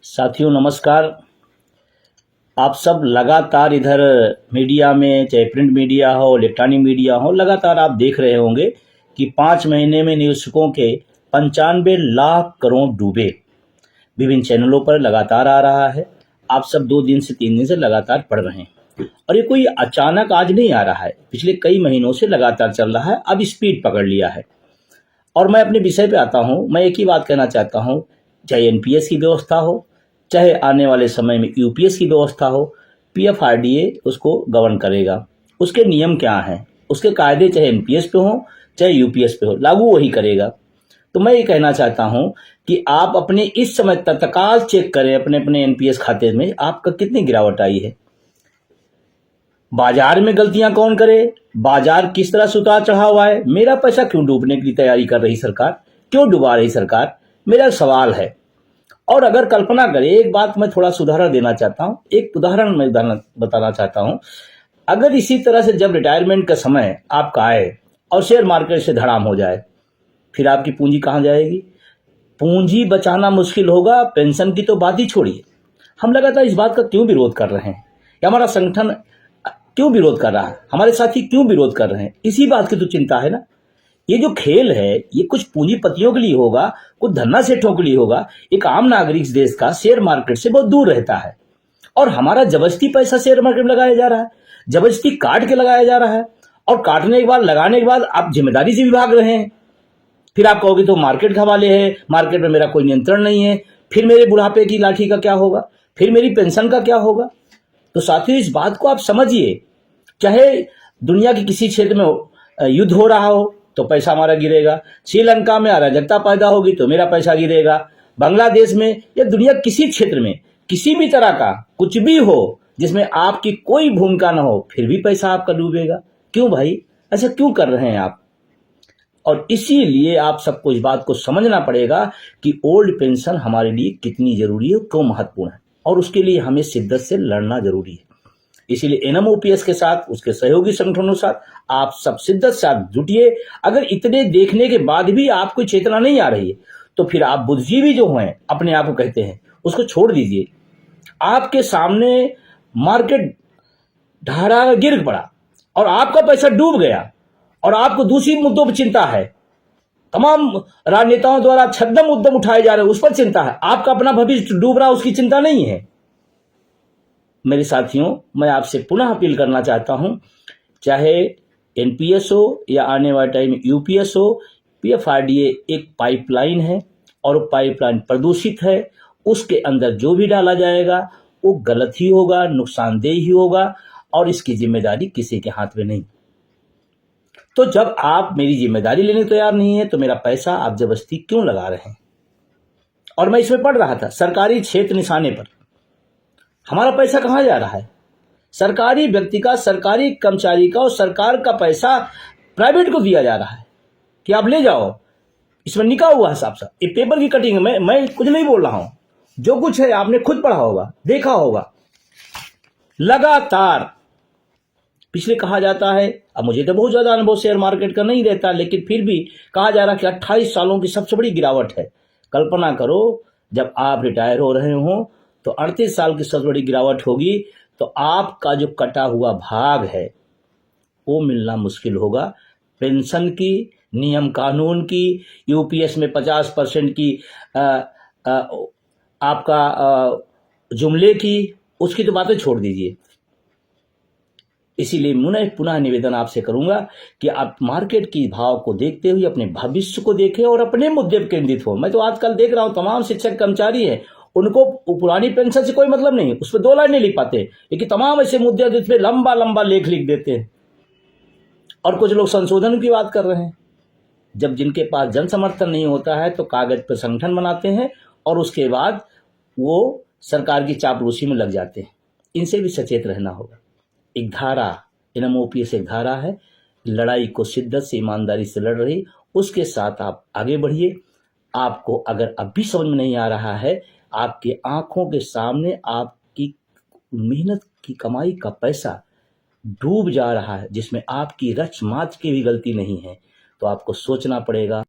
साथियों नमस्कार। आप सब लगातार इधर मीडिया में, चाहे प्रिंट मीडिया हो, इलेक्ट्रॉनिक मीडिया हो, लगातार आप देख रहे होंगे कि 5 महीने में निवेशकों के 95 लाख करोड़ डूबे। विभिन्न चैनलों पर लगातार आ रहा है। आप सब 2 दिन से 3 दिन से लगातार पढ़ रहे हैं और ये कोई अचानक आज नहीं आ रहा है, पिछले कई महीनों से लगातार चल रहा है। अब स्पीड पकड़ लिया है। और मैं अपने विषय पे आता हूँ। मैं एक ही बात कहना चाहता हूँ, चाहे एनपीएस की व्यवस्था हो, चाहे आने वाले समय में यूपीएस की व्यवस्था हो, पीएफआरडीए उसको गवर्न करेगा। उसके नियम क्या हैं, उसके कायदे चाहे एनपीएस पे हो चाहे यूपीएस पे हो, लागू वही करेगा। तो मैं ये कहना चाहता हूं कि आप अपने इस समय तत्काल चेक करें अपने अपने एनपीएस खाते में आपका कितनी गिरावट आई है। बाजार में गलतियां कौन करे, बाजार किस तरह से उतार चढ़ाव आए, मेरा पैसा क्यों डूबने की तैयारी कर रही सरकार, क्यों डुबा रही सरकार, मेरा सवाल है। और अगर कल्पना करें, एक बात मैं थोड़ा सुधारण देना चाहता हूं, एक उदाहरण मैं बताना चाहता हूं। अगर इसी तरह से जब रिटायरमेंट का समय आपका आए और शेयर मार्केट से धड़ाम हो जाए, फिर आपकी पूंजी कहां जाएगी। पूंजी बचाना मुश्किल होगा, पेंशन की तो बात ही छोड़िए। हम लगातार इस बात का क्यों विरोध कर रहे हैं, या हमारा संगठन क्यों विरोध कर रहा है, हमारे साथी क्यों विरोध कर रहे हैं, इसी बात की तो चिंता है ना। ये जो खेल है ये कुछ पूंजीपतियों के लिए होगा, कुछ धन्ना सेठों के लिए होगा। एक आम नागरिक देश का शेयर मार्केट से बहुत दूर रहता है और हमारा जबरदस्ती पैसा शेयर मार्केट में लगाया जा रहा है, जबरदस्ती काट के लगाया जा रहा है। और काटने के बाद, लगाने के बाद आप जिम्मेदारी से भी भाग रहे हैं। फिर आप कहोगे तो मार्केट के हवाले है, मार्केट में मेरा कोई नियंत्रण नहीं है, फिर मेरे बुढ़ापे की लाठी का क्या होगा, फिर मेरी पेंशन का क्या होगा। तो साथियों इस बात को आप समझिए। चाहे दुनिया के किसी क्षेत्र में युद्ध हो रहा हो तो पैसा हमारा गिरेगा, श्रीलंका में अराजकता पैदा होगी तो मेरा पैसा गिरेगा, बांग्लादेश में या दुनिया किसी क्षेत्र में किसी भी तरह का कुछ भी हो जिसमें आपकी कोई भूमिका ना हो, फिर भी पैसा आपका डूबेगा। क्यों भाई, ऐसा क्यों कर रहे हैं आप। और इसीलिए आप सबको इस बात को समझना पड़ेगा कि ओल्ड पेंशन हमारे लिए कितनी जरूरी है, क्यों महत्वपूर्ण है, और उसके लिए हमें शिद्दत से लड़ना जरूरी है। इसीलिए एनएमओपीएस के साथ, उसके सहयोगी संगठनों के साथ आप सब शिद्दत से जुटिए। अगर इतने देखने के बाद भी आपको चेतना नहीं आ रही है तो फिर आप बुद्धिजीवी जो हैं, अपने आप को कहते हैं, उसको छोड़ दीजिए। आपके सामने मार्केट ढारा गिर पड़ा और आपका पैसा डूब गया और आपको दूसरी मुद्दों पर चिंता है। तमाम राजनेताओं द्वारा छद्म मुद्दे उठाए जा रहे हैं, उस पर चिंता है। आपका अपना भविष्य डूब रहा, उसकी चिंता नहीं है। मेरे साथियों, मैं आपसे पुनः अपील करना चाहता हूं, चाहे एनपीएस हो या आने वाले टाइम में यूपीएस हो, पीएफआरडीए एक पाइपलाइन है और वो पाइपलाइन प्रदूषित है। उसके अंदर जो भी डाला जाएगा वो गलत ही होगा, नुकसानदेह ही होगा और इसकी जिम्मेदारी किसी के हाथ में नहीं। तो जब आप मेरी जिम्मेदारी लेने तैयार नहीं है तो मेरा पैसा आप जबरदस्ती क्यों लगा रहे हैं। और मैं इसमें पढ़ रहा था, सरकारी क्षेत्र निशाने पर हमारा पैसा कहां जा रहा है। सरकारी व्यक्ति का, सरकारी कर्मचारी का और सरकार का पैसा प्राइवेट को दिया जा रहा है कि आप ले जाओ। इसमें लिखा हुआ है साफ साफ, ये पेपर की कटिंग है। मैं कुछ नहीं बोल रहा हूं, जो कुछ है आपने खुद पढ़ा होगा, देखा होगा। लगातार पिछले कहा जाता है, अब मुझे तो बहुत ज्यादा अनुभव शेयर मार्केट का नहीं रहता, लेकिन फिर भी कहा जा रहा है कि 28 सालों की सबसे बड़ी गिरावट है। कल्पना करो जब आप रिटायर हो रहे हो तो 38 साल की सबसे बड़ी गिरावट होगी, तो आपका जो कटा हुआ भाग है वो मिलना मुश्किल होगा। पेंशन की, नियम कानून की, यूपीएस में 50% की आपका जुमले की, उसकी तो बातें छोड़ दीजिए। इसीलिए पुनः निवेदन आपसे करूंगा कि आप मार्केट की भाव को देखते हुए अपने भविष्य को देखें और अपने मुद्दे पर केंद्रित हो। मैं तो आजकल देख रहा हूं तमाम शिक्षक कर्मचारी हैं, उनको पुरानी पेंशन से कोई मतलब नहीं, उस पर 2 लाइन नहीं लिख पाते, लेकिन तमाम ऐसे मुद्दे जिस पे लंबा लंबा लेख लिख देते हैं। और कुछ लोग संशोधन की बात कर रहे हैं। जब जिनके पास जन समर्थन नहीं होता है तो कागज पर संगठन बनाते हैं और उसके बाद वो सरकार की चापलूसी में लग जाते हैं। इनसे भी सचेत रहना होगा। एक धारा, एनएमओपीएस एक धारा है, लड़ाई को शिद्दत से, ईमानदारी से लड़ रही, उसके साथ आप आगे बढ़िए। आपको अगर अब भी समझ में नहीं आ रहा है, आपकी आंखों के सामने आपकी मेहनत की कमाई का पैसा डूब जा रहा है जिसमें आपकी रच माच की भी गलती नहीं है, तो आपको सोचना पड़ेगा।